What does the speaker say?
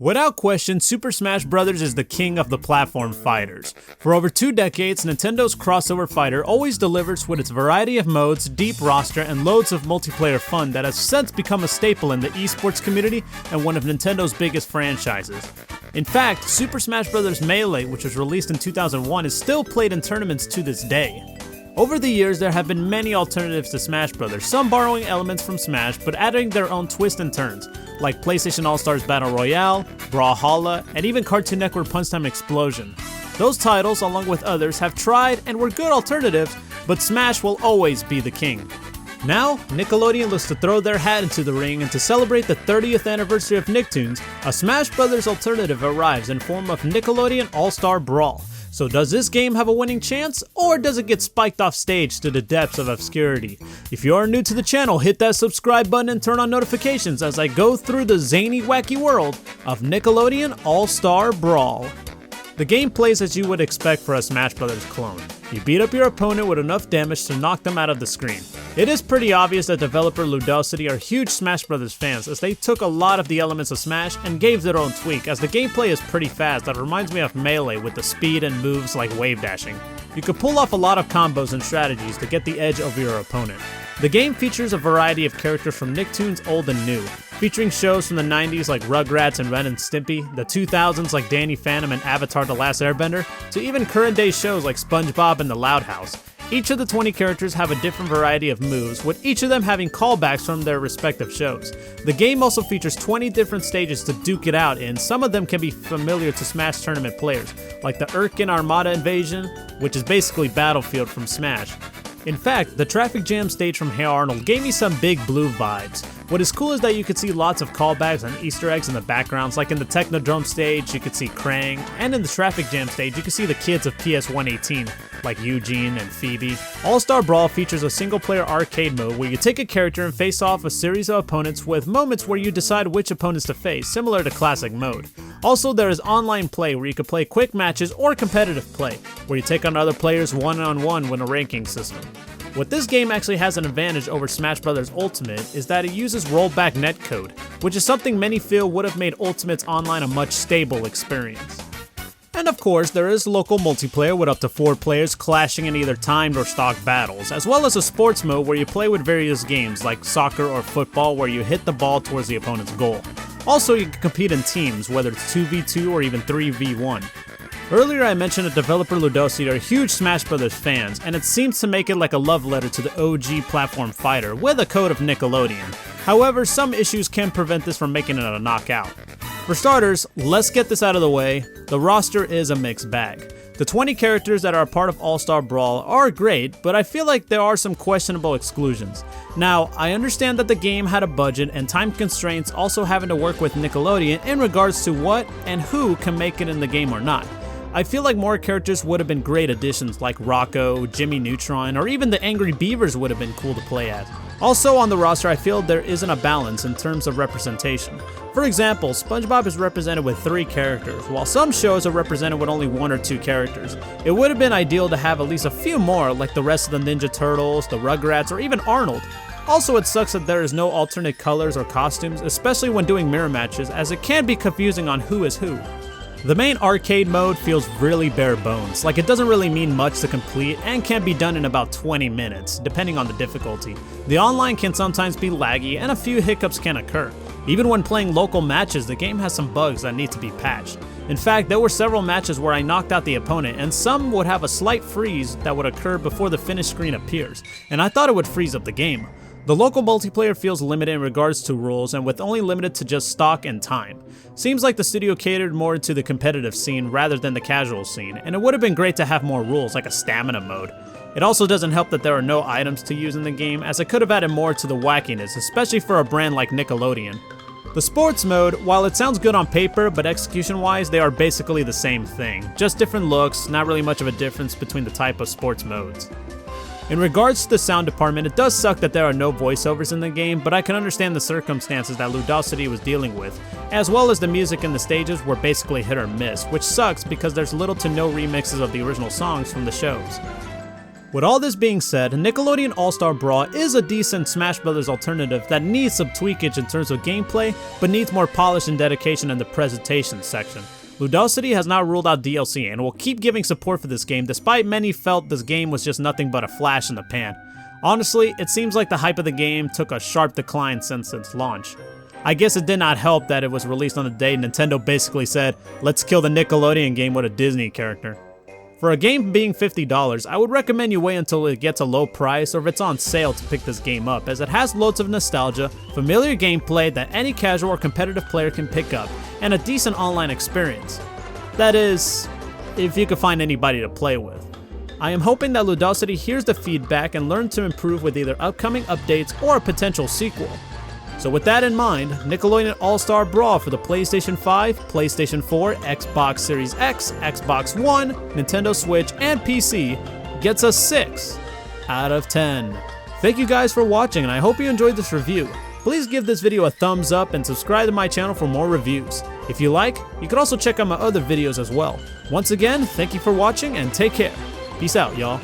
Without question, Super Smash Bros. Is the king of the platform fighters. For over 2 decades, Nintendo's crossover fighter always delivers with its variety of modes, deep roster, and loads of multiplayer fun that has since become a staple in the esports community and one of Nintendo's biggest franchises. In fact, Super Smash Bros. Melee, which was released in 2001, is still played in tournaments to this day. Over the years, there have been many alternatives to Smash Bros., some borrowing elements from Smash, but adding their own twists and turns, like PlayStation All-Stars Battle Royale, Brawlhalla, and even Cartoon Network Punch Time Explosion. Those titles, along with others, have tried and were good alternatives, but Smash will always be the king. Now, Nickelodeon looks to throw their hat into the ring, and to celebrate the 30th anniversary of Nicktoons, a Smash Bros. Alternative arrives in form of Nickelodeon All Star Brawl. So does this game have a winning chance, or does it get spiked off stage to the depths of obscurity? If you are new to the channel, hit that subscribe button and turn on notifications as I go through the zany, wacky world of Nickelodeon All Star Brawl. The game plays as you would expect for a Smash Bros. Clone. You beat up your opponent with enough damage to knock them out of the screen. It is pretty obvious that developer Ludosity are huge Smash Bros. Fans, as they took a lot of the elements of Smash and gave their own tweak, as the gameplay is pretty fast that reminds me of Melee with the speed and moves like wave dashing. You could pull off a lot of combos and strategies to get the edge over your opponent. The game features a variety of characters from Nicktoons old and new, featuring shows from the 90s like Rugrats and Ren and Stimpy, the 2000s like Danny Phantom and Avatar The Last Airbender, to even current day shows like SpongeBob and The Loud House. Each of the 20 characters have a different variety of moves, with each of them having callbacks from their respective shows. The game also features 20 different stages to duke it out in. Some of them can be familiar to Smash tournament players, like the Urkin Armada Invasion, which is basically Battlefield from Smash. In fact, the Traffic Jam stage from Hey Arnold gave me some Big Blue vibes. What is cool is that you could see lots of callbacks and Easter eggs in the backgrounds, like in the Technodrome stage you could see Krang, and in the Traffic Jam stage you could see the kids of PS118, like Eugene and Phoebe. All-Star Brawl features a single-player arcade mode where you take a character and face off a series of opponents, with moments where you decide which opponents to face, similar to classic mode. Also, there is online play where you can play quick matches or competitive play, where you take on other players one-on-one with a ranking system. What this game actually has an advantage over Smash Bros. Ultimate is that it uses rollback netcode, which is something many feel would have made Ultimate's online a much stable experience. And of course, there is local multiplayer with up to 4 players clashing in either timed or stock battles, as well as a sports mode where you play with various games like soccer or football where you hit the ball towards the opponent's goal. Also, you can compete in teams, whether it's 2v2 or even 3v1. Earlier I mentioned that developer Ludosity are huge Smash Bros. Fans, and it seems to make it like a love letter to the OG platform fighter with a code of Nickelodeon. However, some issues can prevent this from making it a knockout. For starters, let's get this out of the way, the roster is a mixed bag. The 20 characters that are a part of All-Star Brawl are great, but I feel like there are some questionable exclusions. Now, I understand that the game had a budget and time constraints, also having to work with Nickelodeon in regards to what and who can make it in the game or not. I feel like more characters would have been great additions like Rocco, Jimmy Neutron, or even the Angry Beavers would have been cool to play as. Also on the roster, I feel there isn't a balance in terms of representation. For example, SpongeBob is represented with 3 characters, while some shows are represented with only 1 or 2 characters. It would have been ideal to have at least a few more, like the rest of the Ninja Turtles, the Rugrats, or even Arnold. Also, it sucks that there is no alternate colors or costumes, especially when doing mirror matches, as it can be confusing on who is who. The main arcade mode feels really bare bones, like it doesn't really mean much to complete and can be done in about 20 minutes, depending on the difficulty. The online can sometimes be laggy and a few hiccups can occur. Even when playing local matches, the game has some bugs that need to be patched. In fact, there were several matches where I knocked out the opponent, and some would have a slight freeze that would occur before the finish screen appears, and I thought it would freeze up the game. The local multiplayer feels limited in regards to rules, and with only limited to just stock and time. Seems like the studio catered more to the competitive scene rather than the casual scene, and it would have been great to have more rules like a stamina mode. It also doesn't help that there are no items to use in the game, as it could have added more to the wackiness, especially for a brand like Nickelodeon. The sports mode, while it sounds good on paper, but execution-wise they are basically the same thing. Just different looks, not really much of a difference between the type of sports modes. In regards to the sound department, it does suck that there are no voiceovers in the game, but I can understand the circumstances that Ludosity was dealing with, as well as the music in the stages were basically hit or miss, which sucks because there's little to no remixes of the original songs from the shows. With all this being said, Nickelodeon All Star Brawl is a decent Smash Bros. Alternative that needs some tweakage in terms of gameplay, but needs more polish and dedication in the presentation section. Ludosity has not ruled out DLC and will keep giving support for this game despite many felt this game was just nothing but a flash in the pan. Honestly, it seems like the hype of the game took a sharp decline since its launch. I guess it did not help that it was released on the day Nintendo basically said, let's kill the Nickelodeon game with a Disney character. For a game being $50, I would recommend you wait until it gets a low price or if it's on sale to pick this game up, as it has loads of nostalgia, familiar gameplay that any casual or competitive player can pick up, and a decent online experience. That is, if you can find anybody to play with. I am hoping that Ludosity hears the feedback and learns to improve with either upcoming updates or a potential sequel. So with that in mind, Nickelodeon All Star Brawl for the PlayStation 5, PlayStation 4, Xbox Series X, Xbox One, Nintendo Switch, and PC gets a 6 out of 10. Thank you guys for watching and I hope you enjoyed this review. Please give this video a thumbs up and subscribe to my channel for more reviews. If you like, you can also check out my other videos as well. Once again, thank you for watching and take care. Peace out, y'all.